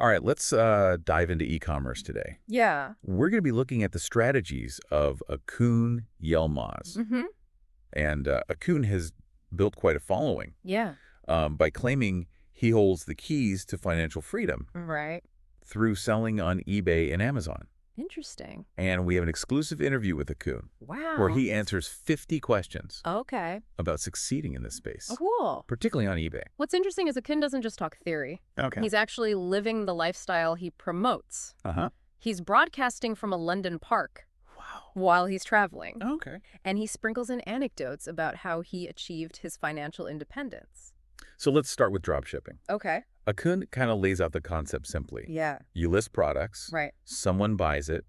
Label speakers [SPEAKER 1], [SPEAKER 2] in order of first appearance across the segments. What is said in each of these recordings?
[SPEAKER 1] All right, let's dive into e-commerce today.
[SPEAKER 2] Yeah.
[SPEAKER 1] We're going to be looking at the strategies of Akun Yilmaz.
[SPEAKER 2] Mm-hmm.
[SPEAKER 1] And Akun has built quite a following
[SPEAKER 2] Yeah.
[SPEAKER 1] by claiming he holds the keys to financial freedom
[SPEAKER 2] Right.
[SPEAKER 1] through selling on eBay and Amazon.
[SPEAKER 2] Interesting.
[SPEAKER 1] And we have an exclusive interview with Akun
[SPEAKER 2] Wow.
[SPEAKER 1] where he answers 50 questions
[SPEAKER 2] Okay.
[SPEAKER 1] about succeeding in this space,
[SPEAKER 2] Oh, cool.
[SPEAKER 1] particularly on eBay.
[SPEAKER 2] What's interesting is Akin doesn't just talk theory.
[SPEAKER 1] Okay.
[SPEAKER 2] He's actually living the lifestyle he promotes.
[SPEAKER 1] Uh-huh.
[SPEAKER 2] He's broadcasting from a London park
[SPEAKER 1] Wow.
[SPEAKER 2] while he's traveling.
[SPEAKER 1] Okay.
[SPEAKER 2] And he sprinkles in anecdotes about how he achieved his financial independence.
[SPEAKER 1] So let's start with dropshipping.
[SPEAKER 2] Okay.
[SPEAKER 1] Akun kind of lays out the concept simply.
[SPEAKER 2] Yeah.
[SPEAKER 1] You list products,
[SPEAKER 2] Right.
[SPEAKER 1] someone buys it,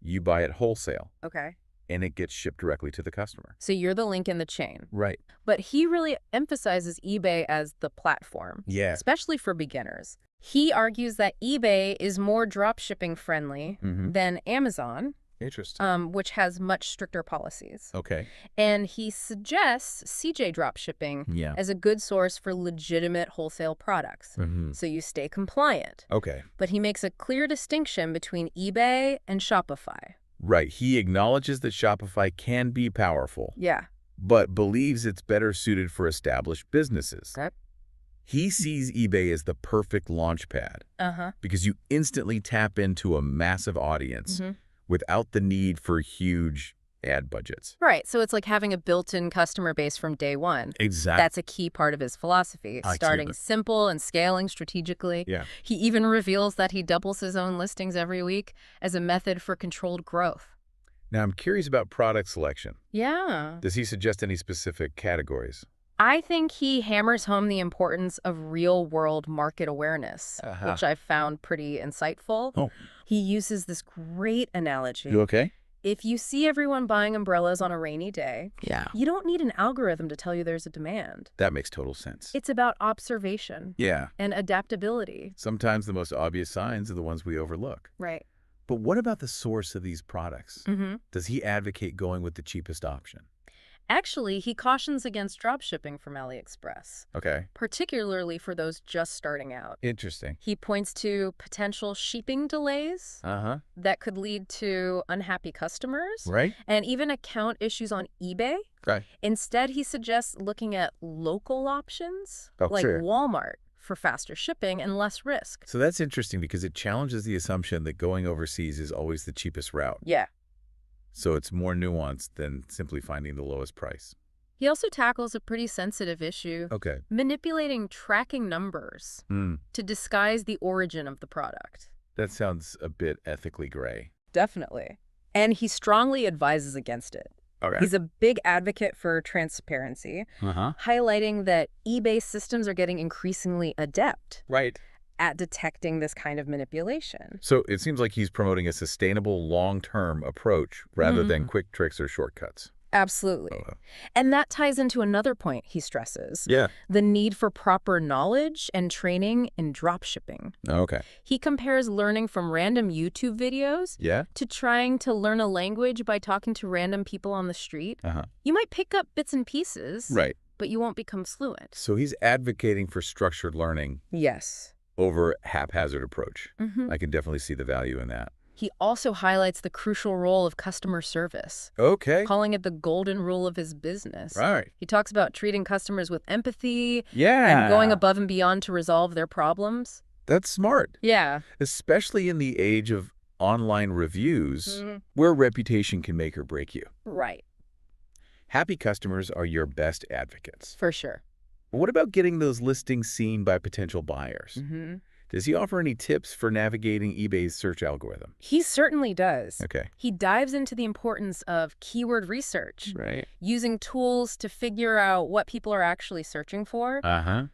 [SPEAKER 1] you buy it wholesale,
[SPEAKER 2] Okay.
[SPEAKER 1] and it gets shipped directly to the customer.
[SPEAKER 2] So you're the link in the chain.
[SPEAKER 1] Right.
[SPEAKER 2] But he really emphasizes eBay as the platform,
[SPEAKER 1] Yeah.
[SPEAKER 2] especially for beginners. He argues that eBay is more dropshipping friendly than Amazon,
[SPEAKER 1] Interesting.
[SPEAKER 2] which has much stricter policies.
[SPEAKER 1] Okay.
[SPEAKER 2] And he suggests CJ dropshipping
[SPEAKER 1] Yeah.
[SPEAKER 2] as a good source for legitimate wholesale products. So you stay compliant.
[SPEAKER 1] Okay.
[SPEAKER 2] But he makes a clear distinction between eBay and Shopify.
[SPEAKER 1] Right. He acknowledges that Shopify can be powerful,
[SPEAKER 2] Yeah.
[SPEAKER 1] but believes it's better suited for established businesses.
[SPEAKER 2] Okay.
[SPEAKER 1] He sees eBay as the perfect launch pad because you instantly tap into a massive audience without the need for huge ad budgets.
[SPEAKER 2] Right. So it's like having a built-in customer base from day one.
[SPEAKER 1] Exactly.
[SPEAKER 2] That's a key part of his philosophy, starting simple and scaling strategically.
[SPEAKER 1] Yeah.
[SPEAKER 2] He even reveals that he doubles his own listings every week as a method for controlled growth.
[SPEAKER 1] Now, I'm curious about product selection.
[SPEAKER 2] Yeah.
[SPEAKER 1] Does he suggest any specific categories?
[SPEAKER 2] I think he hammers home the importance of real-world market awareness, which I found pretty insightful.
[SPEAKER 1] Oh.
[SPEAKER 2] He uses this great analogy.
[SPEAKER 1] You okay?
[SPEAKER 2] If you see everyone buying umbrellas on a rainy day,
[SPEAKER 1] Yeah.
[SPEAKER 2] you don't need an algorithm to tell you there's a demand.
[SPEAKER 1] That makes total sense.
[SPEAKER 2] It's about observation
[SPEAKER 1] Yeah.
[SPEAKER 2] and adaptability.
[SPEAKER 1] Sometimes the most obvious signs are the ones we overlook.
[SPEAKER 2] Right.
[SPEAKER 1] But what about the source of these products?
[SPEAKER 2] Mm-hmm.
[SPEAKER 1] Does he advocate going with the cheapest option?
[SPEAKER 2] Actually, he cautions against dropshipping from AliExpress,
[SPEAKER 1] Okay.
[SPEAKER 2] particularly for those just starting out.
[SPEAKER 1] Interesting.
[SPEAKER 2] He points to potential shipping delays
[SPEAKER 1] Uh-huh.
[SPEAKER 2] that could lead to unhappy customers
[SPEAKER 1] Right?
[SPEAKER 2] and even account issues on eBay.
[SPEAKER 1] Right.
[SPEAKER 2] Instead, he suggests looking at local options like
[SPEAKER 1] sure.
[SPEAKER 2] Walmart for faster shipping and less risk.
[SPEAKER 1] So that's interesting because it challenges the assumption that going overseas is always the cheapest route.
[SPEAKER 2] Yeah.
[SPEAKER 1] So it's more nuanced than simply finding the lowest price.
[SPEAKER 2] He also tackles a pretty sensitive issue,
[SPEAKER 1] Okay.
[SPEAKER 2] manipulating tracking numbers to disguise the origin of the product.
[SPEAKER 1] That sounds a bit ethically gray.
[SPEAKER 2] Definitely. And he strongly advises against it.
[SPEAKER 1] Okay.
[SPEAKER 2] He's a big advocate for transparency, highlighting that eBay systems are getting increasingly adept
[SPEAKER 1] Right.
[SPEAKER 2] at detecting this kind of manipulation.
[SPEAKER 1] So it seems like he's promoting a sustainable long-term approach rather than quick tricks or shortcuts.
[SPEAKER 2] Absolutely. And that ties into another point he stresses.
[SPEAKER 1] Yeah.
[SPEAKER 2] The need for proper knowledge and training in dropshipping.
[SPEAKER 1] Okay.
[SPEAKER 2] He compares learning from random YouTube videos
[SPEAKER 1] Yeah?
[SPEAKER 2] to trying to learn a language by talking to random people on the street. You might pick up bits and pieces,
[SPEAKER 1] Right.
[SPEAKER 2] but you won't become fluent.
[SPEAKER 1] So he's advocating for structured learning
[SPEAKER 2] Yes.
[SPEAKER 1] over haphazard approach. I can definitely see the value in that.
[SPEAKER 2] He also highlights the crucial role of customer service,
[SPEAKER 1] Okay.
[SPEAKER 2] calling it the golden rule of his business.
[SPEAKER 1] Right.
[SPEAKER 2] He talks about treating customers with empathy
[SPEAKER 1] Yeah.
[SPEAKER 2] and going above and beyond to resolve their problems.
[SPEAKER 1] That's smart,
[SPEAKER 2] Yeah.
[SPEAKER 1] especially in the age of online reviews where reputation can make or break you.
[SPEAKER 2] Right.
[SPEAKER 1] Happy customers are your best advocates.
[SPEAKER 2] For sure.
[SPEAKER 1] But what about getting those listings seen by potential buyers? Does he offer any tips for navigating eBay's search algorithm?
[SPEAKER 2] He certainly does.
[SPEAKER 1] Okay.
[SPEAKER 2] He dives into the importance of keyword research,
[SPEAKER 1] Right.
[SPEAKER 2] using tools to figure out what people are actually searching for.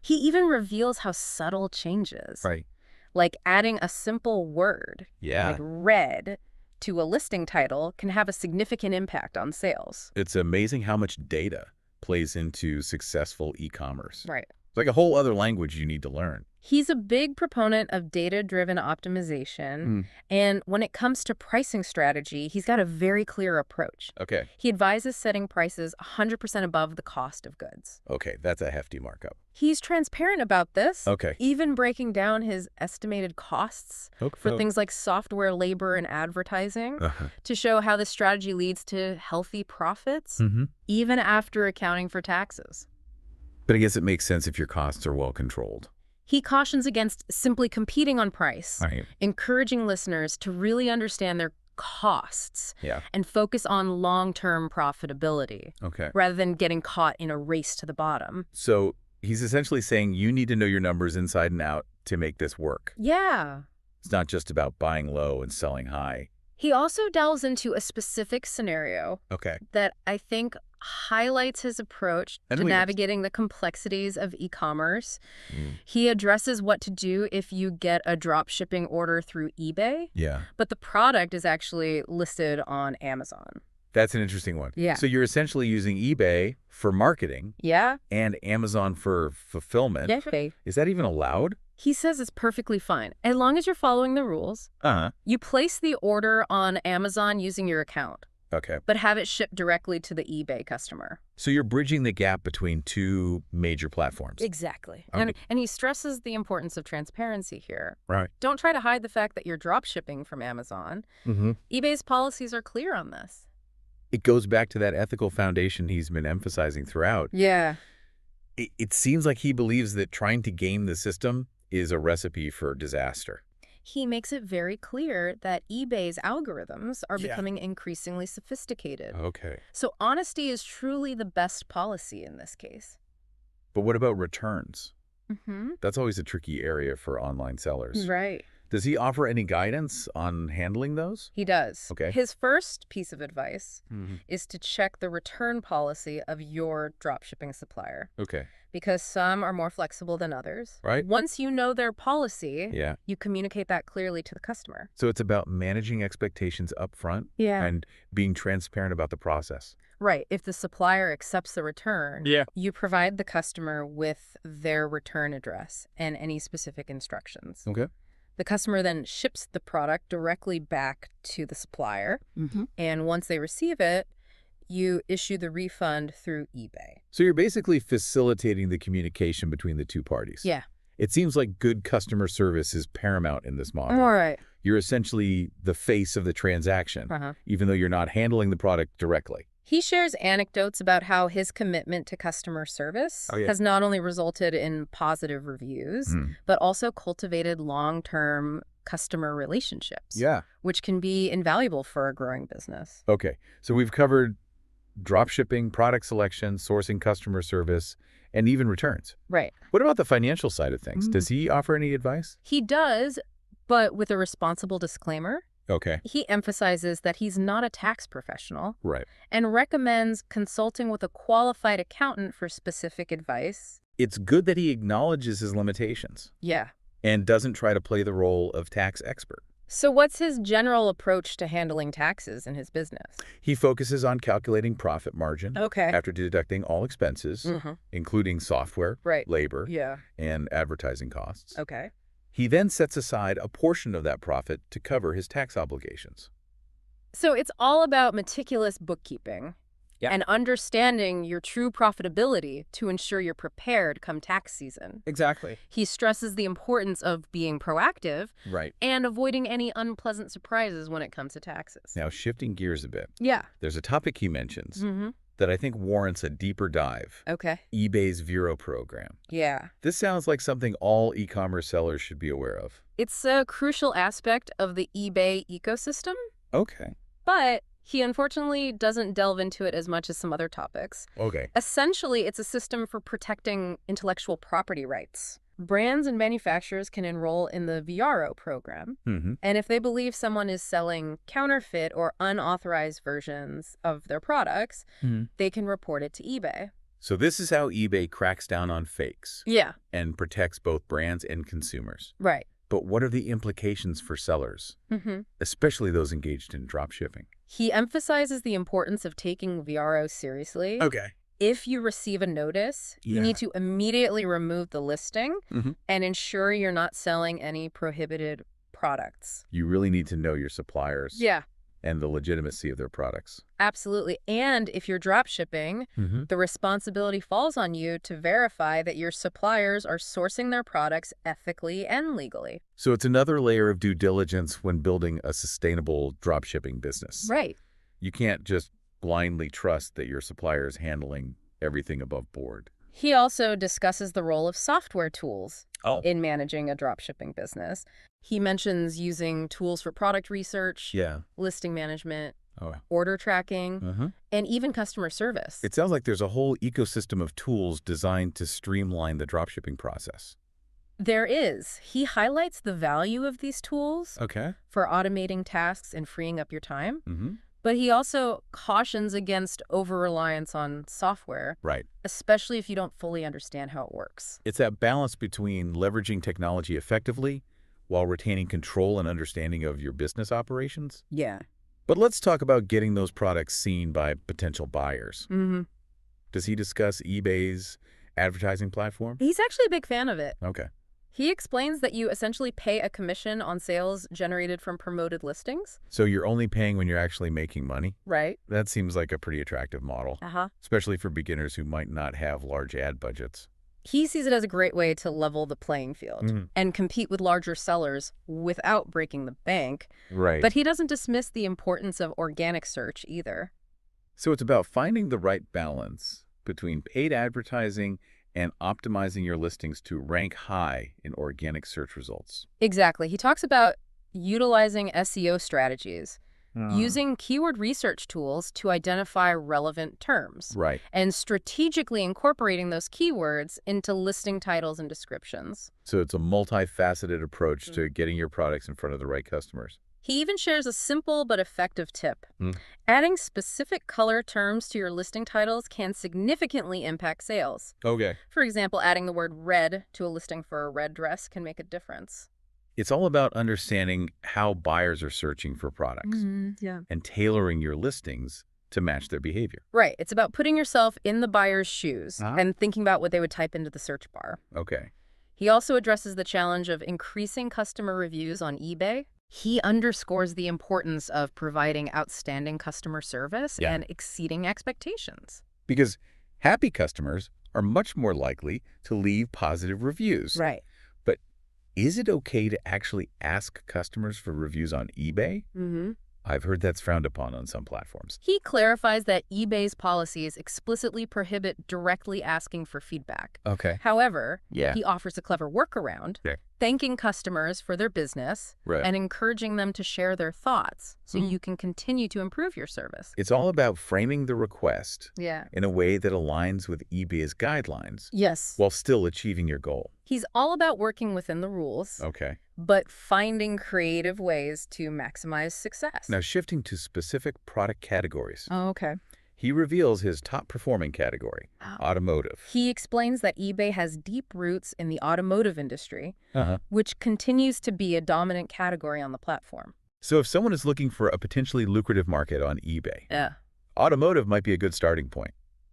[SPEAKER 2] He even reveals how subtle changes,
[SPEAKER 1] Right.
[SPEAKER 2] like adding a simple word,
[SPEAKER 1] Yeah.
[SPEAKER 2] like red, to a listing title can have a significant impact on sales.
[SPEAKER 1] It's amazing how much data plays into successful e-commerce.
[SPEAKER 2] Right.
[SPEAKER 1] like a whole other language you need to learn.
[SPEAKER 2] He's a big proponent of data-driven optimization, and when it comes to pricing strategy, he's got a very clear approach.
[SPEAKER 1] Okay.
[SPEAKER 2] He advises setting prices 100% above the cost of goods.
[SPEAKER 1] Okay, that's a hefty markup.
[SPEAKER 2] He's transparent about this,
[SPEAKER 1] Okay.
[SPEAKER 2] even breaking down his estimated costs for things like software, labor, and advertising to show how this strategy leads to healthy profits, even after accounting for taxes.
[SPEAKER 1] But I guess it makes sense if your costs are well controlled.
[SPEAKER 2] He cautions against simply competing on price,
[SPEAKER 1] Right.
[SPEAKER 2] encouraging listeners to really understand their costs and focus on long-term profitability rather than getting caught in a race to the bottom.
[SPEAKER 1] So he's essentially saying you need to know your numbers inside and out to make this work.
[SPEAKER 2] Yeah.
[SPEAKER 1] It's not just about buying low and selling high.
[SPEAKER 2] He also delves into a specific scenario that I think highlights his approach to navigating the complexities of e-commerce. He addresses what to do if you get a drop shipping order through eBay, but the product is actually listed on Amazon.
[SPEAKER 1] That's an interesting one.
[SPEAKER 2] Yeah.
[SPEAKER 1] So you're essentially using eBay for marketing and Amazon for fulfillment. Is that even allowed?
[SPEAKER 2] He says it's perfectly fine, as long as you're following the rules. You place the order on Amazon using your account. But have it shipped directly to the eBay customer.
[SPEAKER 1] So you're bridging the gap between two major platforms.
[SPEAKER 2] Exactly. And he stresses the importance of transparency here.
[SPEAKER 1] Right.
[SPEAKER 2] Don't try to hide the fact that you're drop shipping from Amazon. eBay's policies are clear on this.
[SPEAKER 1] It goes back to that ethical foundation he's been emphasizing throughout.
[SPEAKER 2] Yeah.
[SPEAKER 1] It seems like he believes that trying to game the system is a recipe for disaster.
[SPEAKER 2] He makes it very clear that eBay's algorithms are becoming increasingly sophisticated. So honesty is truly the best policy in this case.
[SPEAKER 1] But what about returns? That's always a tricky area for online sellers.
[SPEAKER 2] Right.
[SPEAKER 1] Does he offer any guidance on handling those?
[SPEAKER 2] He does. His first piece of advice is to check the return policy of your dropshipping supplier. Because some are more flexible than others.
[SPEAKER 1] Right.
[SPEAKER 2] Once you know their policy, you communicate that clearly to the customer.
[SPEAKER 1] So it's about managing expectations up front and being transparent about the process.
[SPEAKER 2] Right. If the supplier accepts the return, you provide the customer with their return address and any specific instructions. The customer then ships the product directly back to the supplier. And once they receive it, you issue the refund through eBay.
[SPEAKER 1] So you're basically facilitating the communication between the two parties. It seems like good customer service is paramount in this model.
[SPEAKER 2] All right.
[SPEAKER 1] You're essentially the face of the transaction, even though you're not handling the product directly.
[SPEAKER 2] He shares anecdotes about how his commitment to customer service has not only resulted in positive reviews, but also cultivated long-term customer relationships, which can be invaluable for a growing business.
[SPEAKER 1] So we've covered drop shipping, product selection, sourcing customer service, and even returns.
[SPEAKER 2] Right.
[SPEAKER 1] What about the financial side of things? Does he offer any advice?
[SPEAKER 2] He does, but with a responsible disclaimer. He emphasizes that he's not a tax professional and recommends consulting with a qualified accountant for specific advice.
[SPEAKER 1] It's good that he acknowledges his limitations. And doesn't try to play the role of tax expert.
[SPEAKER 2] So what's his general approach to handling taxes in his business?
[SPEAKER 1] He focuses on calculating profit margin after deducting all expenses, including software, labor, and advertising costs. He then sets aside a portion of that profit to cover his tax obligations.
[SPEAKER 2] So it's all about meticulous bookkeeping and understanding your true profitability to ensure you're prepared come tax season. He stresses the importance of being proactive and avoiding any unpleasant surprises when it comes to taxes.
[SPEAKER 1] Now, shifting gears a bit.
[SPEAKER 2] There's
[SPEAKER 1] a topic he mentions that I think warrants a deeper dive. eBay's Vero program. This sounds like something all e-commerce sellers should be aware of.
[SPEAKER 2] It's a crucial aspect of the eBay ecosystem. But he unfortunately doesn't delve into it as much as some other topics. Essentially, it's a system for protecting intellectual property rights. Brands and manufacturers can enroll in the Vero program, and if they believe someone is selling counterfeit or unauthorized versions of their products, they can report it to eBay.
[SPEAKER 1] So this is how eBay cracks down on fakes. And protects both brands and consumers. But what are the implications for sellers, especially those engaged in drop shipping?
[SPEAKER 2] He emphasizes the importance of taking Vero seriously if you receive a notice, you need to immediately remove the listing and ensure you're not selling any prohibited products.
[SPEAKER 1] You really need to know your suppliers.
[SPEAKER 2] Yeah.
[SPEAKER 1] And the legitimacy of their products.
[SPEAKER 2] Absolutely. And if you're drop shipping, the responsibility falls on you to verify that your suppliers are sourcing their products ethically and legally.
[SPEAKER 1] So it's another layer of due diligence when building a sustainable drop shipping business.
[SPEAKER 2] Right.
[SPEAKER 1] You can't just blindly trust that your supplier is handling everything above board.
[SPEAKER 2] He also discusses the role of software tools in managing a dropshipping business. He mentions using tools for product research, listing management, order tracking, and even customer service.
[SPEAKER 1] It sounds like there's a whole ecosystem of tools designed to streamline the dropshipping process.
[SPEAKER 2] There is. He highlights the value of these tools for automating tasks and freeing up your time. But he also cautions against over-reliance on software, especially if you don't fully understand how it works.
[SPEAKER 1] It's that balance between leveraging technology effectively while retaining control and understanding of your business operations.
[SPEAKER 2] Yeah.
[SPEAKER 1] But let's talk about getting those products seen by potential buyers. Does he discuss eBay's advertising platform?
[SPEAKER 2] He's actually a big fan of it.
[SPEAKER 1] Okay.
[SPEAKER 2] He explains that you essentially pay a commission on sales generated from promoted listings.
[SPEAKER 1] So you're only paying when you're actually making money?
[SPEAKER 2] Right.
[SPEAKER 1] That seems like a pretty attractive model, especially for beginners who might not have large ad budgets.
[SPEAKER 2] He sees it as a great way to level the playing field and compete with larger sellers without breaking the bank.
[SPEAKER 1] Right.
[SPEAKER 2] But he doesn't dismiss the importance of organic search either.
[SPEAKER 1] So it's about finding the right balance between paid advertising and optimizing your listings to rank high in organic search results.
[SPEAKER 2] Exactly. He talks about utilizing SEO strategies, using keyword research tools to identify relevant terms, and strategically incorporating those keywords into listing titles and descriptions.
[SPEAKER 1] So it's a multifaceted approach to getting your products in front of the right customers.
[SPEAKER 2] He even shares a simple but effective tip. Adding specific color terms to your listing titles can significantly impact sales.
[SPEAKER 1] Okay.
[SPEAKER 2] For example, adding the word red to a listing for a red dress can make a difference.
[SPEAKER 1] It's all about understanding how buyers are searching for products and tailoring your listings to match their behavior.
[SPEAKER 2] Right. It's about putting yourself in the buyer's shoes and thinking about what they would type into the search bar.
[SPEAKER 1] Okay.
[SPEAKER 2] He also addresses the challenge of increasing customer reviews on eBay. He underscores the importance of providing outstanding customer service and exceeding expectations.
[SPEAKER 1] Because happy customers are much more likely to leave positive reviews.
[SPEAKER 2] Right.
[SPEAKER 1] But is it okay to actually ask customers for reviews on eBay? I've heard that's frowned upon on some platforms.
[SPEAKER 2] He clarifies that eBay's policies explicitly prohibit directly asking for feedback.
[SPEAKER 1] Okay.
[SPEAKER 2] However, he offers a clever workaround, thanking customers for their business and encouraging them to share their thoughts so you can continue to improve your service.
[SPEAKER 1] It's all about framing the request in a way that aligns with eBay's guidelines while still achieving your goal.
[SPEAKER 2] He's all about working within the rules, but finding creative ways to maximize success.
[SPEAKER 1] Now, shifting to specific product categories.
[SPEAKER 2] Okay.
[SPEAKER 1] He reveals his top-performing category, automotive.
[SPEAKER 2] He explains that eBay has deep roots in the automotive industry, which continues to be a dominant category on the platform.
[SPEAKER 1] So if someone is looking for a potentially lucrative market on eBay, automotive might be a good starting point.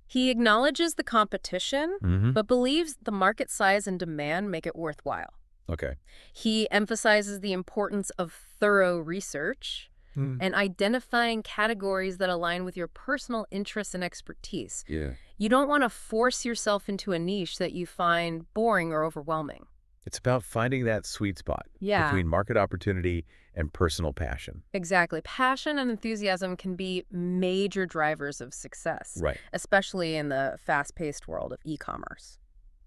[SPEAKER 2] He acknowledges the competition, but believes the market size and demand make it worthwhile.
[SPEAKER 1] Okay.
[SPEAKER 2] He emphasizes the importance of thorough research and identifying categories that align with your personal interests and expertise. You don't want to force yourself into a niche that you find boring or overwhelming.
[SPEAKER 1] It's about finding that sweet spot between market opportunity and personal passion.
[SPEAKER 2] Exactly. Passion and enthusiasm can be major drivers of success, especially in the fast-paced world of e-commerce.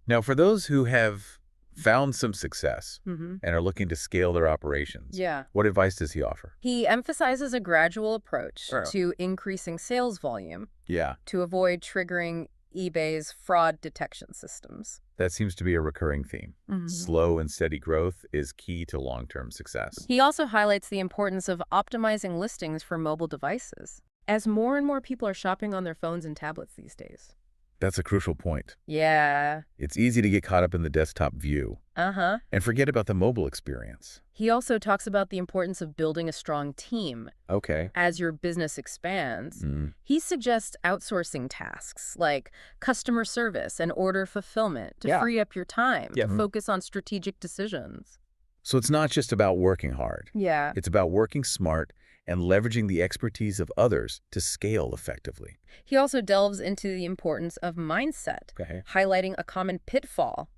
[SPEAKER 1] Now, for those who have found some success and are looking to scale their operations, what advice does he offer?
[SPEAKER 2] He emphasizes a gradual approach to increasing sales volume to avoid triggering eBay's fraud detection systems.
[SPEAKER 1] That seems to be a recurring theme. Slow and steady growth is key to long-term success.
[SPEAKER 2] He also highlights the importance of optimizing listings for mobile devices, as more and more people are shopping on their phones and tablets these days.
[SPEAKER 1] That's a crucial point.
[SPEAKER 2] Yeah.
[SPEAKER 1] It's easy to get caught up in the desktop view and forget about the mobile experience.
[SPEAKER 2] He also talks about the importance of building a strong team.
[SPEAKER 1] Okay.
[SPEAKER 2] As your business expands, he suggests outsourcing tasks like customer service and order fulfillment to free up your time to focus on strategic decisions.
[SPEAKER 1] So it's not just about working hard.
[SPEAKER 2] Yeah.
[SPEAKER 1] It's about working smart and leveraging the expertise of others to scale effectively.
[SPEAKER 2] He also delves into the importance of mindset, highlighting a common pitfall,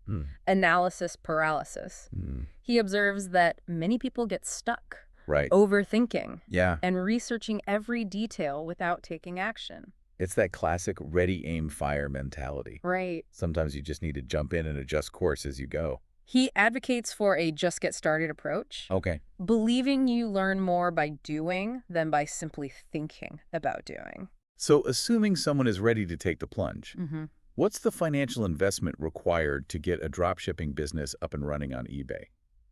[SPEAKER 2] analysis paralysis. He observes that many people get stuck, overthinking, and researching every detail without taking action.
[SPEAKER 1] It's that classic ready, aim, fire mentality.
[SPEAKER 2] Right.
[SPEAKER 1] Sometimes you just need to jump in and adjust course as you go.
[SPEAKER 2] He advocates for a just get started approach.
[SPEAKER 1] Okay.
[SPEAKER 2] Believing you learn more by doing than by simply thinking about doing.
[SPEAKER 1] So assuming someone is ready to take the plunge, what's the financial investment required to get a dropshipping business up and running on eBay?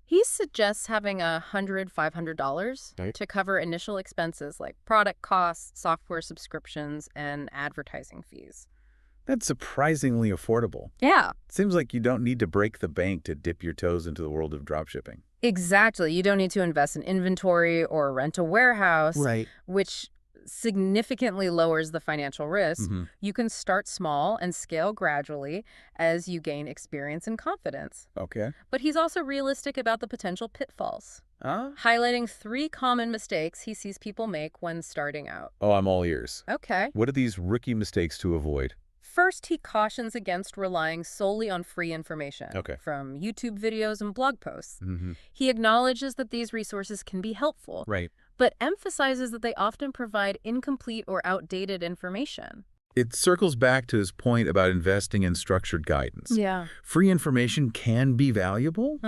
[SPEAKER 2] He suggests having $100, $500 to cover initial expenses like product costs, software subscriptions, and advertising fees.
[SPEAKER 1] That's surprisingly affordable.
[SPEAKER 2] Yeah.
[SPEAKER 1] Seems like you don't need to break the bank to dip your toes into the world of dropshipping.
[SPEAKER 2] Exactly. You don't need to invest in inventory or rent a warehouse, which significantly lowers the financial risk. You can start small and scale gradually as you gain experience and confidence.
[SPEAKER 1] Okay.
[SPEAKER 2] But he's also realistic about the potential pitfalls, highlighting 3 common mistakes he sees people make when starting out.
[SPEAKER 1] Oh, I'm all ears.
[SPEAKER 2] Okay.
[SPEAKER 1] What are these rookie mistakes to avoid?
[SPEAKER 2] First, he cautions against relying solely on free information from YouTube videos and blog posts. He acknowledges that these resources can be helpful, but emphasizes that they often provide incomplete or outdated information.
[SPEAKER 1] It circles back to his point about investing in structured guidance.
[SPEAKER 2] Yeah.
[SPEAKER 1] Free information can be valuable,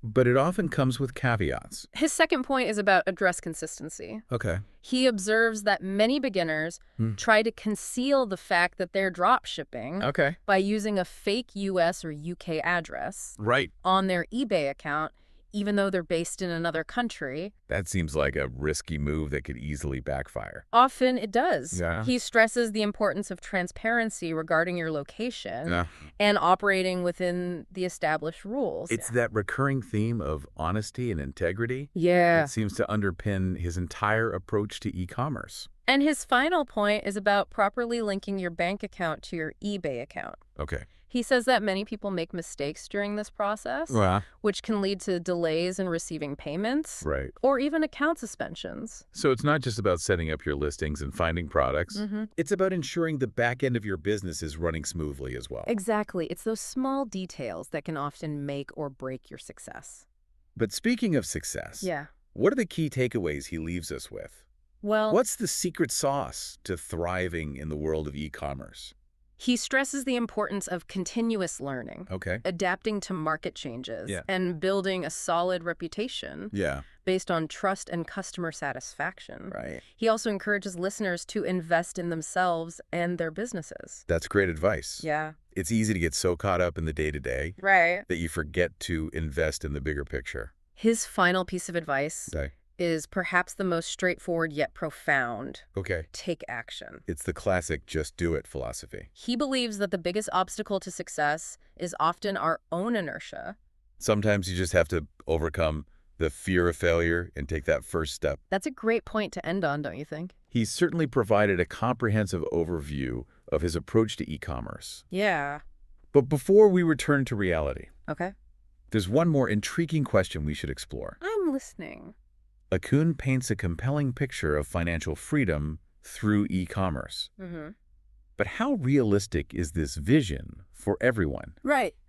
[SPEAKER 1] but it often comes with caveats.
[SPEAKER 2] His second point is about address consistency.
[SPEAKER 1] Okay.
[SPEAKER 2] He observes that many beginners try to conceal the fact that they're drop shipping by using a fake US or UK address on their eBay account, even though they're based in another country.
[SPEAKER 1] That seems like a risky move that could easily backfire.
[SPEAKER 2] Often it does.
[SPEAKER 1] Yeah.
[SPEAKER 2] He stresses the importance of transparency regarding your location and operating within the established rules.
[SPEAKER 1] It's that recurring theme of honesty and integrity.
[SPEAKER 2] Yeah.
[SPEAKER 1] It seems to underpin his entire approach to e-commerce.
[SPEAKER 2] And his final point is about properly linking your bank account to your eBay account.
[SPEAKER 1] Okay.
[SPEAKER 2] He says that many people make mistakes during this process, which can lead to delays in receiving payments or even account suspensions.
[SPEAKER 1] So it's not just about setting up your listings and finding products. It's about ensuring the back end of your business is running smoothly as well.
[SPEAKER 2] Exactly. It's those small details that can often make or break your success.
[SPEAKER 1] But speaking of success, what are the key takeaways he leaves us with?
[SPEAKER 2] Well,
[SPEAKER 1] what's the secret sauce to thriving in the world of e-commerce?
[SPEAKER 2] He stresses the importance of continuous learning, adapting to market changes, and building a solid reputation based on trust and customer satisfaction. He also encourages listeners to invest in themselves and their businesses.
[SPEAKER 1] That's great advice.
[SPEAKER 2] Yeah.
[SPEAKER 1] It's easy to get so caught up in the day-to-day that you forget to invest in the bigger picture.
[SPEAKER 2] His final piece of advice is perhaps the most straightforward yet profound. Take action.
[SPEAKER 1] It's the classic just do it philosophy.
[SPEAKER 2] He believes that the biggest obstacle to success is often our own inertia.
[SPEAKER 1] Sometimes you just have to overcome the fear of failure and take that first step.
[SPEAKER 2] That's a great point to end on, don't you think?
[SPEAKER 1] He's certainly provided a comprehensive overview of his approach to e-commerce.
[SPEAKER 2] Yeah.
[SPEAKER 1] But before we return to reality,
[SPEAKER 2] there's
[SPEAKER 1] one more intriguing question we should explore.
[SPEAKER 2] I'm listening.
[SPEAKER 1] Akun paints a compelling picture of financial freedom through e-commerce. But how realistic is this vision for everyone?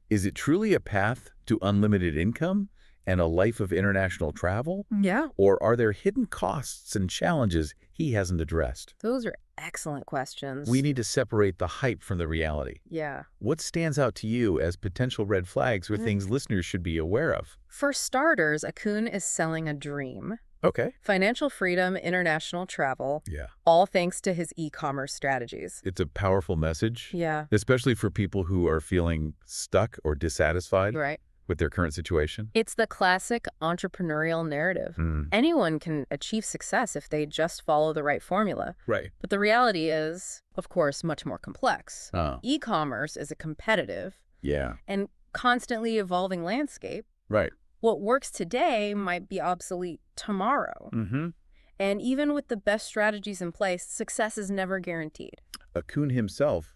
[SPEAKER 1] Is it truly a path to unlimited income and a life of international travel? Or are there hidden costs and challenges he hasn't addressed?
[SPEAKER 2] Those are excellent questions.
[SPEAKER 1] We need to separate the hype from the reality. What stands out to you as potential red flags or things listeners should be aware of?
[SPEAKER 2] For starters, Akun is selling a dream. Financial freedom, international travel, all thanks to his e-commerce strategies.
[SPEAKER 1] It's a powerful message, especially for people who are feeling stuck or dissatisfied. with their current situation?
[SPEAKER 2] It's the classic entrepreneurial narrative. Anyone can achieve success if they just follow the right formula.
[SPEAKER 1] Right.
[SPEAKER 2] But the reality is, of course, much more complex. E-commerce is a competitive and constantly evolving landscape.
[SPEAKER 1] Right.
[SPEAKER 2] What works today might be obsolete tomorrow. And even with the best strategies in place, success is never guaranteed.
[SPEAKER 1] Kuhn himself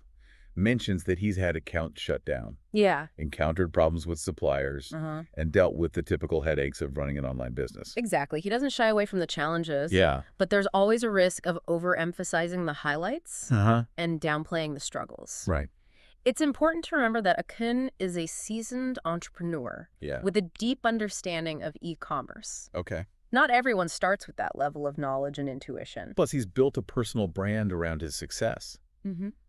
[SPEAKER 1] mentions that he's had accounts shut down.
[SPEAKER 2] Yeah.
[SPEAKER 1] Encountered problems with suppliers, and dealt with the typical headaches of running an online business.
[SPEAKER 2] Exactly. He doesn't shy away from the challenges.
[SPEAKER 1] Yeah.
[SPEAKER 2] But there's always a risk of overemphasizing the highlights and downplaying the struggles.
[SPEAKER 1] Right.
[SPEAKER 2] It's important to remember that Kuhn is a seasoned entrepreneur with a deep understanding of e-commerce.
[SPEAKER 1] Okay.
[SPEAKER 2] Not everyone starts with that level of knowledge and intuition.
[SPEAKER 1] Plus, he's built a personal brand around his success.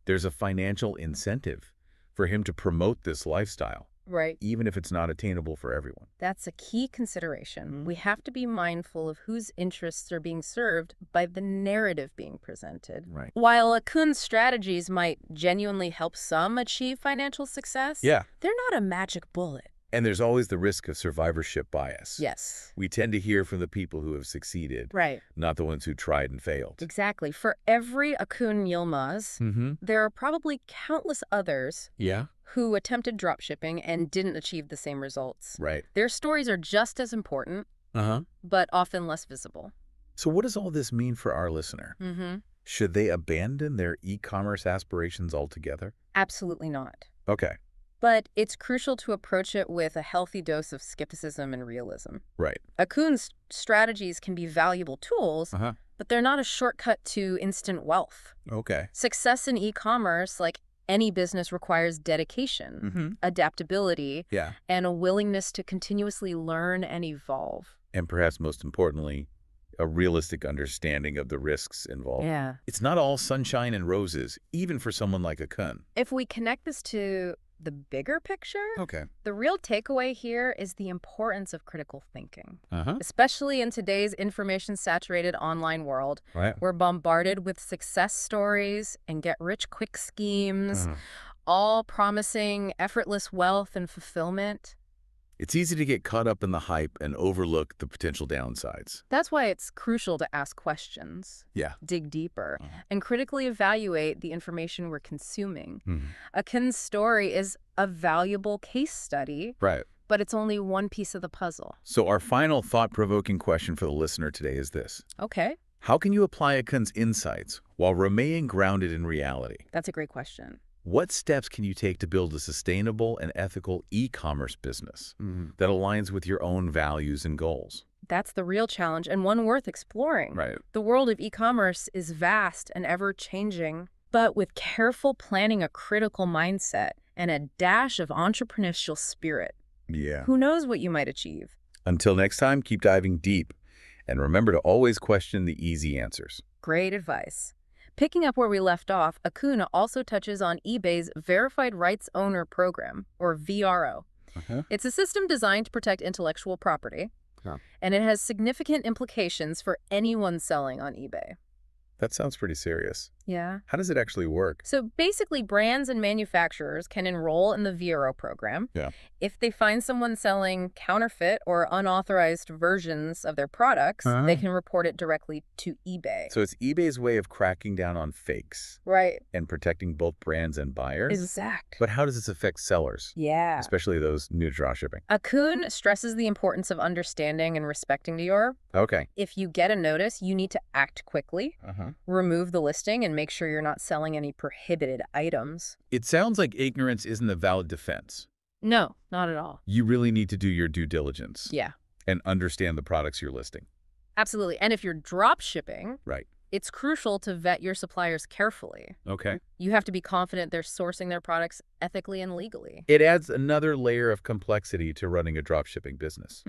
[SPEAKER 1] There's a financial incentive for him to promote this lifestyle.
[SPEAKER 2] Right.
[SPEAKER 1] Even if it's not attainable for everyone.
[SPEAKER 2] That's a key consideration. We have to be mindful of whose interests are being served by the narrative being presented.
[SPEAKER 1] Right.
[SPEAKER 2] While Kuhn's strategies might genuinely help some achieve financial success, they're not a magic bullet.
[SPEAKER 1] And there's always the risk of survivorship bias.
[SPEAKER 2] Yes.
[SPEAKER 1] We tend to hear from the people who have succeeded, not the ones who tried and failed.
[SPEAKER 2] Exactly. For every Kuhn Yilmaz, there are probably countless others who attempted dropshipping and didn't achieve the same results.
[SPEAKER 1] Right.
[SPEAKER 2] Their stories are just as important, but often less visible.
[SPEAKER 1] So what does all this mean for our listener? Should they abandon their e-commerce aspirations altogether?
[SPEAKER 2] Absolutely not.
[SPEAKER 1] Okay.
[SPEAKER 2] But it's crucial to approach it with a healthy dose of skepticism and realism.
[SPEAKER 1] Right.
[SPEAKER 2] Kuhn's strategies can be valuable tools, but they're not a shortcut to instant wealth.
[SPEAKER 1] Okay.
[SPEAKER 2] Success in e-commerce, like any business, requires dedication, adaptability, and a willingness to continuously learn and evolve.
[SPEAKER 1] And perhaps most importantly, a realistic understanding of the risks involved.
[SPEAKER 2] Yeah.
[SPEAKER 1] It's not all sunshine and roses, even for someone like Kuhn.
[SPEAKER 2] If we connect this to the bigger picture, the real takeaway here is the importance of critical thinking. Especially in today's information-saturated online world, we're bombarded with success stories and get-rich-quick schemes, all promising effortless wealth and fulfillment.
[SPEAKER 1] It's easy to get caught up in the hype and overlook the potential downsides.
[SPEAKER 2] That's why it's crucial to ask questions, dig deeper, and critically evaluate the information we're consuming. Kuhn's story is a valuable case study, but it's only one piece of the puzzle.
[SPEAKER 1] So our final thought-provoking question for the listener today is this.
[SPEAKER 2] Okay.
[SPEAKER 1] How can you apply Kuhn's insights while remaining grounded in reality?
[SPEAKER 2] That's a great question.
[SPEAKER 1] What steps can you take to build a sustainable and ethical e-commerce business that aligns with your own values and goals?
[SPEAKER 2] That's the real challenge, and one worth exploring.
[SPEAKER 1] Right.
[SPEAKER 2] The world of e-commerce is vast and ever-changing, but with careful planning, a critical mindset, and a dash of entrepreneurial spirit, who knows what you might achieve?
[SPEAKER 1] Until next time, keep diving deep, and remember to always question the easy answers.
[SPEAKER 2] Great advice. Picking up where we left off, Kuhn also touches on eBay's Verified Rights Owner Program, or VRO. It's a system designed to protect intellectual property, and it has significant implications for anyone selling on eBay.
[SPEAKER 1] That sounds pretty serious.
[SPEAKER 2] Yeah.
[SPEAKER 1] How does it actually work?
[SPEAKER 2] So basically, brands and manufacturers can enroll in the VRO program. If they find someone selling counterfeit or unauthorized versions of their products, they can report it directly to eBay.
[SPEAKER 1] So it's eBay's way of cracking down on fakes.
[SPEAKER 2] Right.
[SPEAKER 1] And protecting both brands and buyers?
[SPEAKER 2] Exact.
[SPEAKER 1] But how does this affect sellers?
[SPEAKER 2] Yeah.
[SPEAKER 1] Especially those new to dropshipping.
[SPEAKER 2] Kuhn stresses the importance of understanding and respecting the your.
[SPEAKER 1] Okay.
[SPEAKER 2] If you get a notice, you need to act quickly, remove the listing, and make sure you're not selling any prohibited items.
[SPEAKER 1] It sounds like ignorance isn't a valid defense.
[SPEAKER 2] No, not at all.
[SPEAKER 1] You really need to do your due diligence.
[SPEAKER 2] Yeah.
[SPEAKER 1] And understand the products you're listing.
[SPEAKER 2] Absolutely. And if you're drop shipping,
[SPEAKER 1] right,
[SPEAKER 2] it's crucial to vet your suppliers carefully.
[SPEAKER 1] Okay.
[SPEAKER 2] You have to be confident they're sourcing their products ethically and legally.
[SPEAKER 1] It adds another layer of complexity to running a drop shipping business.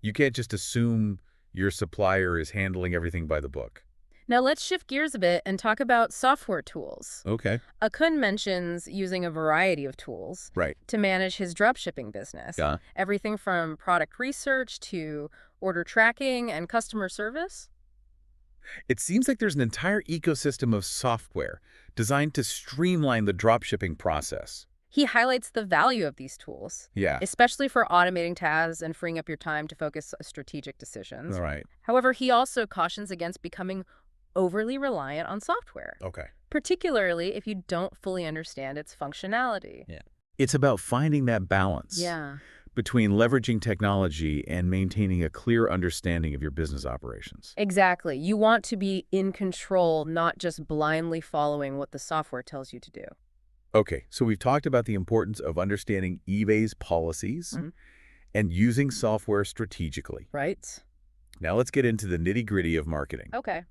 [SPEAKER 1] You can't just assume your supplier is handling everything by the book.
[SPEAKER 2] Now let's shift gears a bit and talk about software tools.
[SPEAKER 1] Okay.
[SPEAKER 2] Kuhn mentions using a variety of tools to manage his dropshipping business. Everything from product research to order tracking and customer service.
[SPEAKER 1] It seems like there's an entire ecosystem of software designed to streamline the dropshipping process.
[SPEAKER 2] He highlights the value of these tools, especially for automating tasks and freeing up your time to focus on strategic decisions.
[SPEAKER 1] Right.
[SPEAKER 2] However, he also cautions against becoming overly reliant on software, particularly if you don't fully understand its functionality.
[SPEAKER 1] Yeah. It's about finding that balance between leveraging technology and maintaining a clear understanding of your business operations.
[SPEAKER 2] Exactly. You want to be in control, not just blindly following what the software tells you to do.
[SPEAKER 1] Okay, so we've talked about the importance of understanding eBay's policies and using software strategically.
[SPEAKER 2] Right.
[SPEAKER 1] Now let's get into the nitty-gritty of marketing.
[SPEAKER 2] Okay.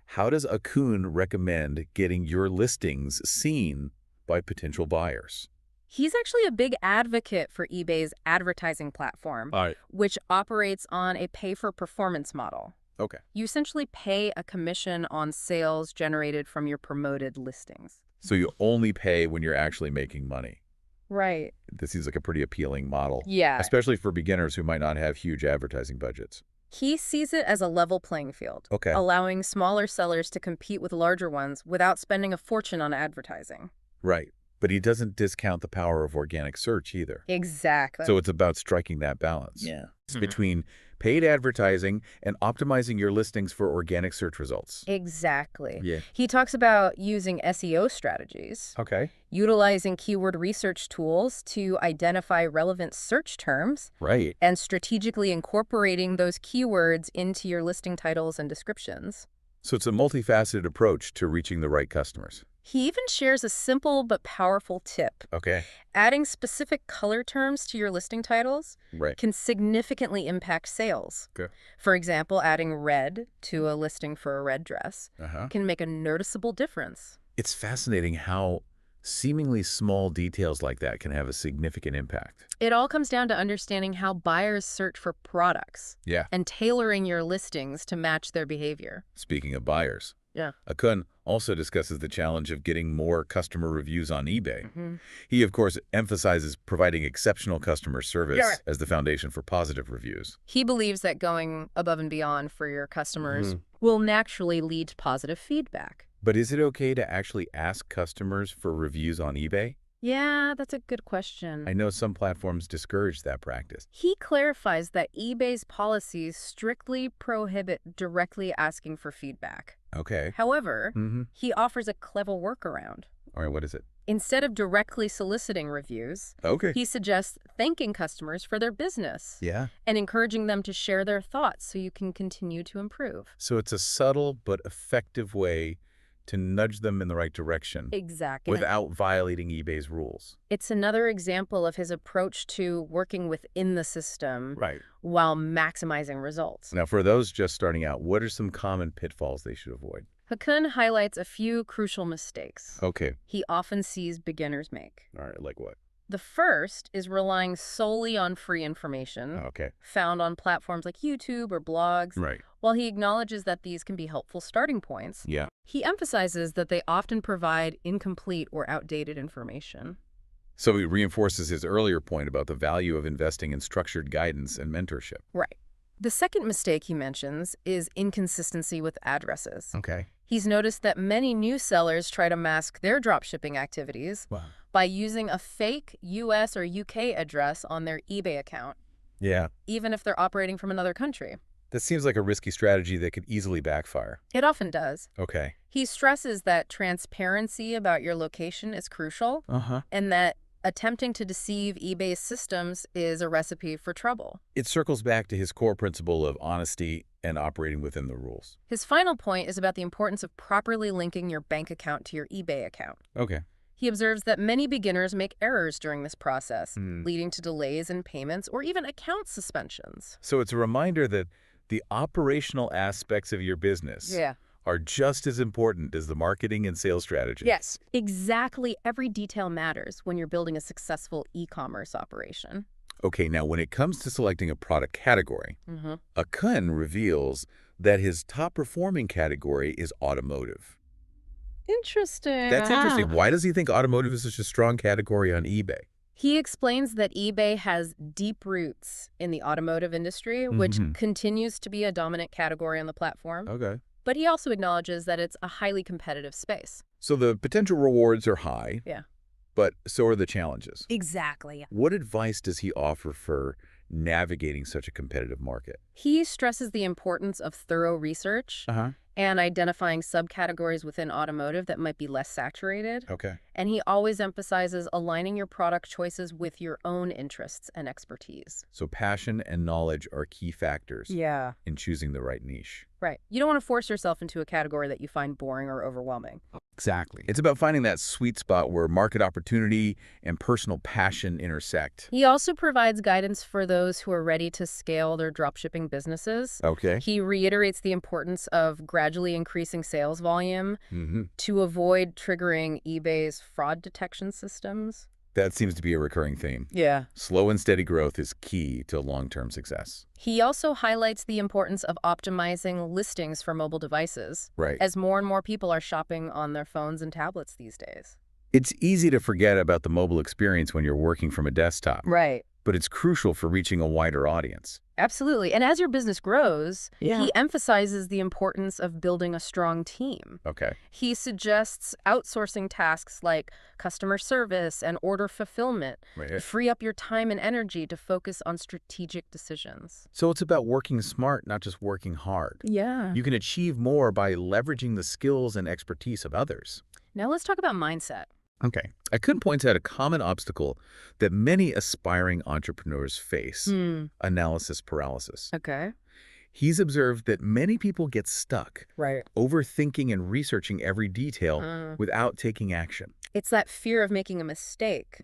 [SPEAKER 1] How does Akun recommend getting your listings seen by potential buyers?
[SPEAKER 2] He's actually a big advocate for eBay's advertising platform, which operates on a pay-for-performance model.
[SPEAKER 1] Okay.
[SPEAKER 2] You essentially pay a commission on sales generated from your promoted listings.
[SPEAKER 1] So you only pay when you're actually making money.
[SPEAKER 2] Right.
[SPEAKER 1] This seems like a pretty appealing model.
[SPEAKER 2] Yeah.
[SPEAKER 1] Especially for beginners who might not have huge advertising budgets.
[SPEAKER 2] He sees it as a level playing field, allowing smaller sellers to compete with larger ones without spending a fortune on advertising.
[SPEAKER 1] Right. But he doesn't discount the power of organic search either.
[SPEAKER 2] Exactly.
[SPEAKER 1] So it's about striking that balance.
[SPEAKER 2] Yeah.
[SPEAKER 1] It's between paid advertising and optimizing your listings for organic search results.
[SPEAKER 2] Exactly.
[SPEAKER 1] Yeah.
[SPEAKER 2] He talks about using SEO strategies.
[SPEAKER 1] Okay.
[SPEAKER 2] Utilizing keyword research tools to identify relevant search terms.
[SPEAKER 1] Right.
[SPEAKER 2] And strategically incorporating those keywords into your listing titles and descriptions.
[SPEAKER 1] So it's a multifaceted approach to reaching the right customers.
[SPEAKER 2] He even shares a simple but powerful tip.
[SPEAKER 1] Okay.
[SPEAKER 2] Adding specific color terms to your listing titles can significantly impact sales.
[SPEAKER 1] Okay.
[SPEAKER 2] For example, adding red to a listing for a red dress can make a noticeable difference.
[SPEAKER 1] It's fascinating how seemingly small details like that can have a significant impact.
[SPEAKER 2] It all comes down to understanding how buyers search for products and tailoring your listings to match their behavior.
[SPEAKER 1] Speaking of buyers, Akun also discusses the challenge of getting more customer reviews on eBay. He, of course, emphasizes providing exceptional customer service as the foundation for positive reviews.
[SPEAKER 2] He believes that going above and beyond for your customers will naturally lead to positive feedback.
[SPEAKER 1] But is it okay to actually ask customers for reviews on eBay?
[SPEAKER 2] Yeah, that's a good question.
[SPEAKER 1] I know some platforms discourage that practice.
[SPEAKER 2] He clarifies that eBay's policies strictly prohibit directly asking for feedback.
[SPEAKER 1] Okay.
[SPEAKER 2] However, he offers a clever workaround.
[SPEAKER 1] All right, what is it?
[SPEAKER 2] Instead of directly soliciting reviews, he suggests thanking customers for their business and encouraging them to share their thoughts so you can continue to improve.
[SPEAKER 1] So it's a subtle but effective way to nudge them in the right direction.
[SPEAKER 2] Exactly.
[SPEAKER 1] Without violating eBay's rules.
[SPEAKER 2] It's another example of his approach to working within the system while maximizing results.
[SPEAKER 1] Now, for those just starting out, what are some common pitfalls they should avoid?
[SPEAKER 2] Akun highlights a few crucial mistakes he often sees beginners make.
[SPEAKER 1] All right, like what?
[SPEAKER 2] The first is relying solely on free information found on platforms like YouTube or blogs. While he acknowledges that these can be helpful starting points, he emphasizes that they often provide incomplete or outdated information.
[SPEAKER 1] So he reinforces his earlier point about the value of investing in structured guidance and mentorship.
[SPEAKER 2] Right. The second mistake he mentions is inconsistency with addresses.
[SPEAKER 1] Okay.
[SPEAKER 2] He's noticed that many new sellers try to mask their dropshipping activities by using a fake US or UK address on their eBay account.
[SPEAKER 1] Yeah.
[SPEAKER 2] Even if they're operating from another country.
[SPEAKER 1] That seems like a risky strategy that could easily backfire.
[SPEAKER 2] It often does.
[SPEAKER 1] Okay.
[SPEAKER 2] He stresses that transparency about your location is crucial and that attempting to deceive eBay's systems is a recipe for trouble.
[SPEAKER 1] It circles back to his core principle of honesty and operating within the rules.
[SPEAKER 2] His final point is about the importance of properly linking your bank account to your eBay account.
[SPEAKER 1] Okay.
[SPEAKER 2] He observes that many beginners make errors during this process, leading to delays in payments or even account suspensions.
[SPEAKER 1] So it's a reminder that the operational aspects of your business are just as important as the marketing and sales strategy.
[SPEAKER 2] Yes, exactly. Every detail matters when you're building a successful e-commerce operation.
[SPEAKER 1] Okay, now when it comes to selecting a product category, Akun reveals that his top performing category is automotive.
[SPEAKER 2] Interesting.
[SPEAKER 1] That's interesting. Why does he think automotive is such a strong category on eBay?
[SPEAKER 2] He explains that eBay has deep roots in the automotive industry, which continues to be a dominant category on the platform.
[SPEAKER 1] Okay.
[SPEAKER 2] But he also acknowledges that it's a highly competitive space.
[SPEAKER 1] So the potential rewards are high.
[SPEAKER 2] Yeah.
[SPEAKER 1] But so are the challenges.
[SPEAKER 2] Exactly.
[SPEAKER 1] What advice does he offer for navigating such a competitive market?
[SPEAKER 2] He stresses the importance of thorough research and identifying subcategories within automotive that might be less saturated.
[SPEAKER 1] Okay.
[SPEAKER 2] And he always emphasizes aligning your product choices with your own interests and expertise.
[SPEAKER 1] So passion and knowledge are key factors
[SPEAKER 2] Yeah.
[SPEAKER 1] in choosing the right niche.
[SPEAKER 2] Right. You don't want to force yourself into a category that you find boring or overwhelming.
[SPEAKER 1] Exactly. It's about finding that sweet spot where market opportunity and personal passion intersect.
[SPEAKER 2] He also provides guidance for those who are ready to scale their dropshipping businesses.
[SPEAKER 1] Okay.
[SPEAKER 2] He reiterates the importance of gradually increasing sales volume to avoid triggering eBay's fraud detection systems.
[SPEAKER 1] That seems to be a recurring theme.
[SPEAKER 2] Yeah.
[SPEAKER 1] Slow and steady growth is key to long-term success.
[SPEAKER 2] He also highlights the importance of optimizing listings for mobile devices.
[SPEAKER 1] Right.
[SPEAKER 2] As more and more people are shopping on their phones and tablets these days.
[SPEAKER 1] It's easy to forget about the mobile experience when you're working from a desktop.
[SPEAKER 2] Right.
[SPEAKER 1] But it's crucial for reaching a wider audience.
[SPEAKER 2] Absolutely. And as your business grows, he emphasizes the importance of building a strong team.
[SPEAKER 1] Okay.
[SPEAKER 2] He suggests outsourcing tasks like customer service and order fulfillment to free up your time and energy to focus on strategic decisions.
[SPEAKER 1] So it's about working smart, not just working hard.
[SPEAKER 2] Yeah.
[SPEAKER 1] You can achieve more by leveraging the skills and expertise of others.
[SPEAKER 2] Now let's talk about mindset.
[SPEAKER 1] Okay. Akun points out a common obstacle that many aspiring entrepreneurs face, analysis paralysis.
[SPEAKER 2] Okay.
[SPEAKER 1] He's observed that many people get stuck,
[SPEAKER 2] Right.
[SPEAKER 1] overthinking and researching every detail without taking action.
[SPEAKER 2] It's that fear of making a mistake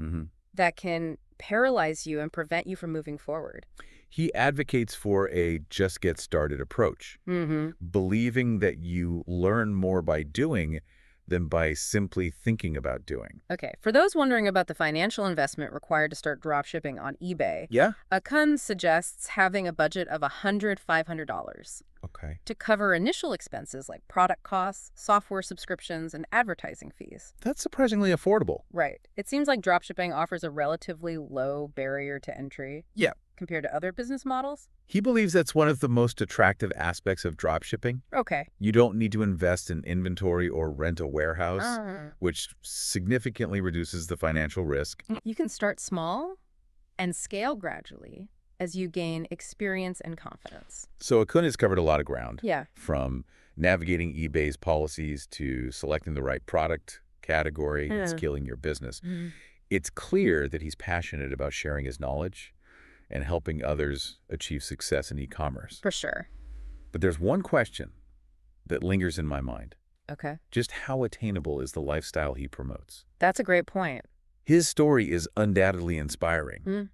[SPEAKER 2] that can paralyze you and prevent you from moving forward.
[SPEAKER 1] He advocates for a just get started approach, believing that you learn more by doing than by simply thinking about doing.
[SPEAKER 2] Okay, for those wondering about the financial investment required to start dropshipping on eBay, Akun suggests having a budget of $500 to cover initial expenses like product costs, software subscriptions, and advertising fees.
[SPEAKER 1] That's surprisingly affordable.
[SPEAKER 2] Right. It seems like dropshipping offers a relatively low barrier to entry.
[SPEAKER 1] Yeah.
[SPEAKER 2] Compared to other business models?
[SPEAKER 1] He believes that's one of the most attractive aspects of dropshipping.
[SPEAKER 2] Okay.
[SPEAKER 1] You don't need to invest in inventory or rent a warehouse, which significantly reduces the financial risk.
[SPEAKER 2] You can start small and scale gradually as you gain experience and confidence.
[SPEAKER 1] So Akun has covered a lot of ground.
[SPEAKER 2] Yeah.
[SPEAKER 1] From navigating eBay's policies to selecting the right product category and scaling your business. It's clear that he's passionate about sharing his knowledge and helping others achieve success in e-commerce.
[SPEAKER 2] For sure.
[SPEAKER 1] But there's one question that lingers in my mind.
[SPEAKER 2] Okay.
[SPEAKER 1] Just how attainable is the lifestyle he promotes?
[SPEAKER 2] That's a great point.
[SPEAKER 1] His story is undoubtedly inspiring,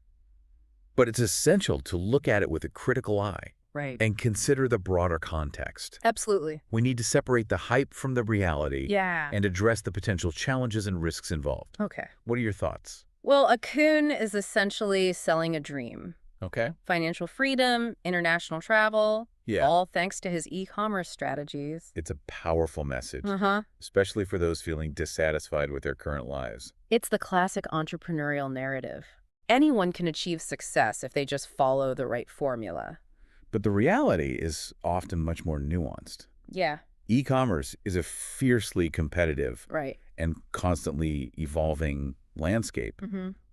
[SPEAKER 1] but it's essential to look at it with a critical eye and consider the broader context.
[SPEAKER 2] Absolutely.
[SPEAKER 1] We need to separate the hype from the reality and address the potential challenges and risks involved.
[SPEAKER 2] Okay.
[SPEAKER 1] What are your thoughts?
[SPEAKER 2] Well, Akun is essentially selling a dream.
[SPEAKER 1] Okay.
[SPEAKER 2] Financial freedom, international travel,
[SPEAKER 1] Yeah.
[SPEAKER 2] all thanks to his e-commerce strategies.
[SPEAKER 1] It's a powerful message, especially for those feeling dissatisfied with their current lives.
[SPEAKER 2] It's the classic entrepreneurial narrative. Anyone can achieve success if they just follow the right formula.
[SPEAKER 1] But the reality is often much more nuanced.
[SPEAKER 2] Yeah.
[SPEAKER 1] E-commerce is a fiercely competitive and constantly evolving landscape.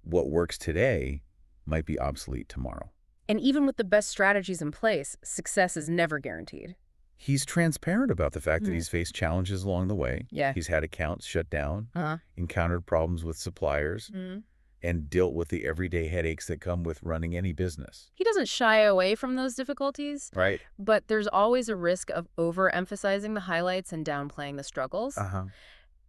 [SPEAKER 1] What works today might be obsolete tomorrow.
[SPEAKER 2] And even with the best strategies in place, success is never guaranteed.
[SPEAKER 1] He's transparent about the fact that he's faced challenges along the way.
[SPEAKER 2] Yeah.
[SPEAKER 1] He's had accounts shut down, encountered problems with suppliers, and dealt with the everyday headaches that come with running any business.
[SPEAKER 2] He doesn't shy away from those difficulties,
[SPEAKER 1] Right.
[SPEAKER 2] but there's always a risk of overemphasizing the highlights and downplaying the struggles.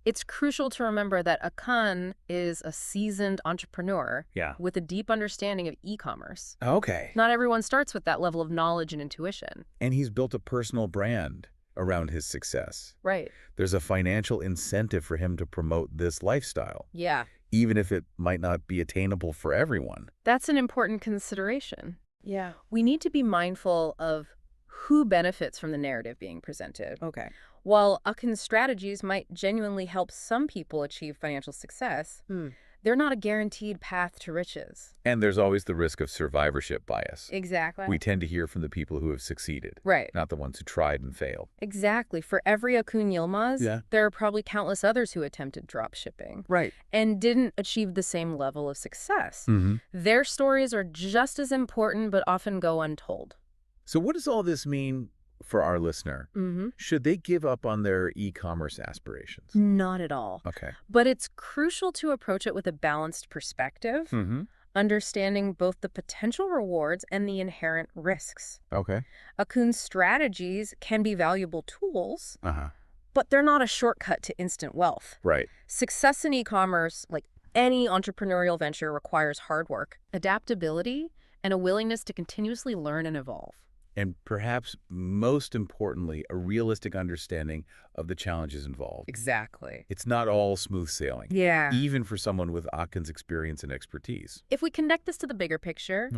[SPEAKER 2] It's crucial to remember that Akun is a seasoned entrepreneur with a deep understanding of e-commerce.
[SPEAKER 1] Okay.
[SPEAKER 2] Not everyone starts with that level of knowledge and intuition.
[SPEAKER 1] And he's built a personal brand around his success.
[SPEAKER 2] Right.
[SPEAKER 1] There's a financial incentive for him to promote this lifestyle.
[SPEAKER 2] Yeah.
[SPEAKER 1] Even if it might not be attainable for everyone.
[SPEAKER 2] That's an important consideration. Yeah. We need to be mindful of who benefits from the narrative being presented. Okay. While Akun's strategies might genuinely help some people achieve financial success, They're not a guaranteed path to riches.
[SPEAKER 1] And there's always the risk of survivorship bias.
[SPEAKER 2] Exactly.
[SPEAKER 1] We tend to hear from the people who have succeeded.
[SPEAKER 2] Right.
[SPEAKER 1] Not the ones who tried and failed.
[SPEAKER 2] Exactly. For every Akun Yilmaz, there are probably countless others who attempted drop shipping.
[SPEAKER 1] Right.
[SPEAKER 2] And didn't achieve the same level of success. Their stories are just as important, but often go untold.
[SPEAKER 1] So what does all this mean for our listener? Should they give up on their e-commerce aspirations?
[SPEAKER 2] Not at all.
[SPEAKER 1] Okay.
[SPEAKER 2] But it's crucial to approach it with a balanced perspective, understanding both the potential rewards and the inherent risks.
[SPEAKER 1] Okay.
[SPEAKER 2] Akun's strategies can be valuable tools, but they're not a shortcut to instant wealth.
[SPEAKER 1] Right.
[SPEAKER 2] Success in e-commerce, like any entrepreneurial venture, requires hard work, adaptability, and a willingness to continuously learn and evolve.
[SPEAKER 1] And perhaps most importantly, a realistic understanding of the challenges involved.
[SPEAKER 2] Exactly.
[SPEAKER 1] It's not all smooth sailing.
[SPEAKER 2] Yeah.
[SPEAKER 1] Even for someone with Akun's experience and expertise.
[SPEAKER 2] If we connect this to the bigger picture,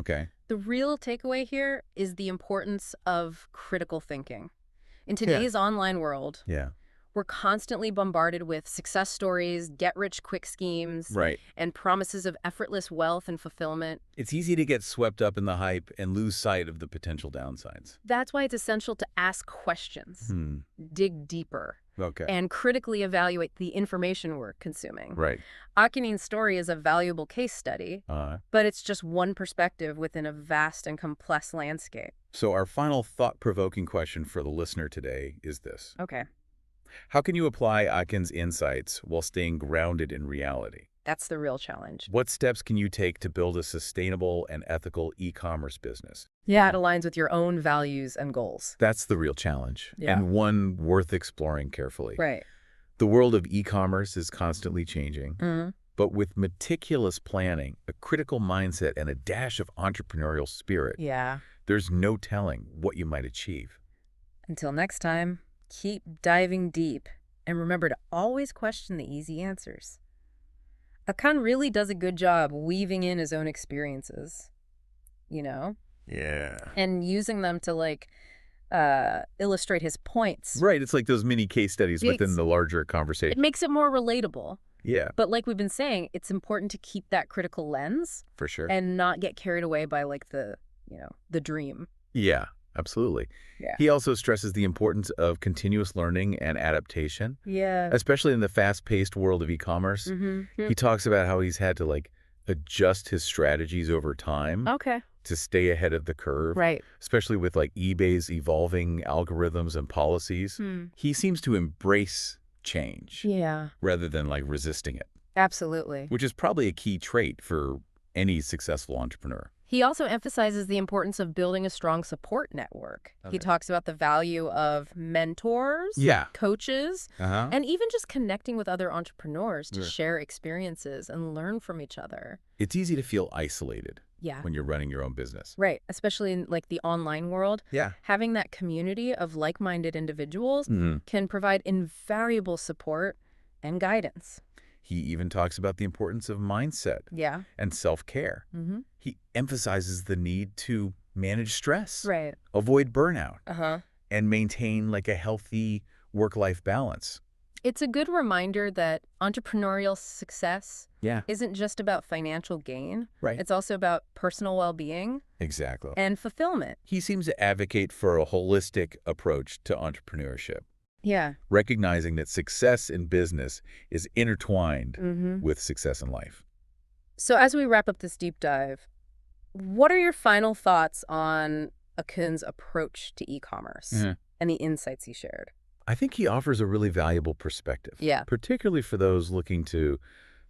[SPEAKER 2] the real takeaway here is the importance of critical thinking. In today's online world, we're constantly bombarded with success stories, get-rich-quick schemes, and promises of effortless wealth and fulfillment.
[SPEAKER 1] It's easy to get swept up in the hype and lose sight of the potential downsides.
[SPEAKER 2] That's why it's essential to ask questions, dig deeper, and critically evaluate the information we're consuming.
[SPEAKER 1] Right.
[SPEAKER 2] Akunin's story is a valuable case study, but it's just one perspective within a vast and complex landscape.
[SPEAKER 1] So our final thought-provoking question for the listener today is this.
[SPEAKER 2] Okay.
[SPEAKER 1] How can you apply Akun's insights while staying grounded in reality?
[SPEAKER 2] That's the real challenge.
[SPEAKER 1] What steps can you take to build a sustainable and ethical e-commerce business?
[SPEAKER 2] Yeah, it aligns with your own values and goals.
[SPEAKER 1] That's the real challenge, and one worth exploring carefully.
[SPEAKER 2] Right.
[SPEAKER 1] The world of e-commerce is constantly changing, but with meticulous planning, a critical mindset, and a dash of entrepreneurial spirit, there's no telling what you might achieve.
[SPEAKER 2] Until next time. Keep diving deep, and remember to always question the easy answers. Akun really does a good job weaving in his own experiences, you know?
[SPEAKER 1] Yeah.
[SPEAKER 2] And using them to, like, illustrate his points.
[SPEAKER 1] Right, it's like those mini case studies within the larger conversation.
[SPEAKER 2] It makes it more relatable.
[SPEAKER 1] Yeah.
[SPEAKER 2] But like we've been saying, it's important to keep that critical lens.
[SPEAKER 1] For sure.
[SPEAKER 2] And not get carried away by, like, the dream.
[SPEAKER 1] Yeah. Absolutely. Yeah. He also stresses the importance of continuous learning and adaptation.
[SPEAKER 2] Yeah.
[SPEAKER 1] Especially in the fast-paced world of e-commerce. He talks about how he's had to, like, adjust his strategies over time. To stay ahead of the curve.
[SPEAKER 2] Right.
[SPEAKER 1] Especially with, like, eBay's evolving algorithms and policies. He seems to embrace change.
[SPEAKER 2] Yeah.
[SPEAKER 1] Rather than, like, resisting it.
[SPEAKER 2] Absolutely.
[SPEAKER 1] Which is probably a key trait for any successful entrepreneur.
[SPEAKER 2] He also emphasizes the importance of building a strong support network. He talks about the value of mentors, coaches, and even just connecting with other entrepreneurs to share experiences and learn from each other.
[SPEAKER 1] It's easy to feel isolated when you're running your own business.
[SPEAKER 2] Right, especially in, like, the online world.
[SPEAKER 1] Yeah.
[SPEAKER 2] Having that community of like-minded individuals can provide invaluable support and guidance.
[SPEAKER 1] He even talks about the importance of mindset and self-care. He emphasizes the need to manage stress, avoid burnout, and maintain, like, a healthy work-life balance.
[SPEAKER 2] It's a good reminder that entrepreneurial success isn't just about financial gain.
[SPEAKER 1] Right.
[SPEAKER 2] It's also about personal well-being.
[SPEAKER 1] Exactly.
[SPEAKER 2] And fulfillment.
[SPEAKER 1] He seems to advocate for a holistic approach to entrepreneurship.
[SPEAKER 2] Yeah.
[SPEAKER 1] Recognizing that success in business is intertwined with success in life.
[SPEAKER 2] So as we wrap up this deep dive, what are your final thoughts on Akun's approach to e-commerce and the insights he shared?
[SPEAKER 1] I think he offers a really valuable perspective.
[SPEAKER 2] Yeah.
[SPEAKER 1] Particularly for those looking to,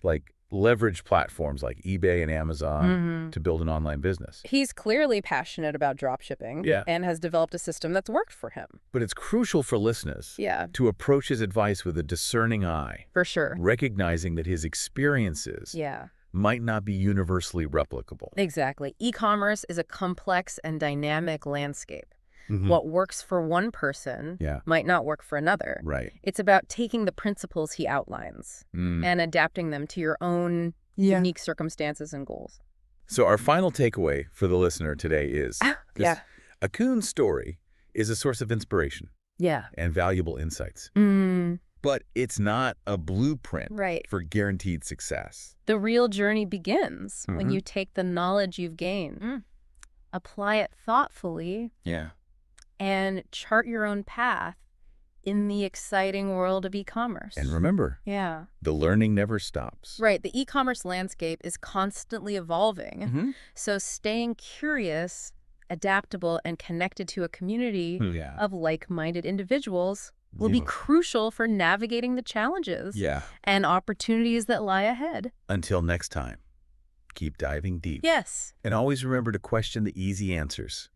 [SPEAKER 1] like, leverage platforms like eBay and Amazon to build an online business.
[SPEAKER 2] He's clearly passionate about dropshipping and has developed a system that's worked for him.
[SPEAKER 1] But it's crucial for listeners to approach his advice with a discerning eye.
[SPEAKER 2] For sure.
[SPEAKER 1] Recognizing that his experiences might not be universally replicable.
[SPEAKER 2] Exactly. E-commerce is a complex and dynamic landscape. What works for one person might not work for another.
[SPEAKER 1] Right.
[SPEAKER 2] It's about taking the principles he outlines and adapting them to your own unique circumstances and goals.
[SPEAKER 1] So our final takeaway for the listener today is Akun's story is a source of inspiration and valuable insights. But it's not a blueprint for guaranteed success.
[SPEAKER 2] The real journey begins when you take the knowledge you've gained, apply it thoughtfully, and chart your own path in the exciting world of e-commerce.
[SPEAKER 1] And remember, the learning never stops.
[SPEAKER 2] Right. The e-commerce landscape is constantly evolving. So staying curious, adaptable, and connected to a community of like-minded individuals will be crucial for navigating the challenges and opportunities that lie ahead.
[SPEAKER 1] Until next time, keep diving deep.
[SPEAKER 2] Yes.
[SPEAKER 1] And always remember to question the easy answers.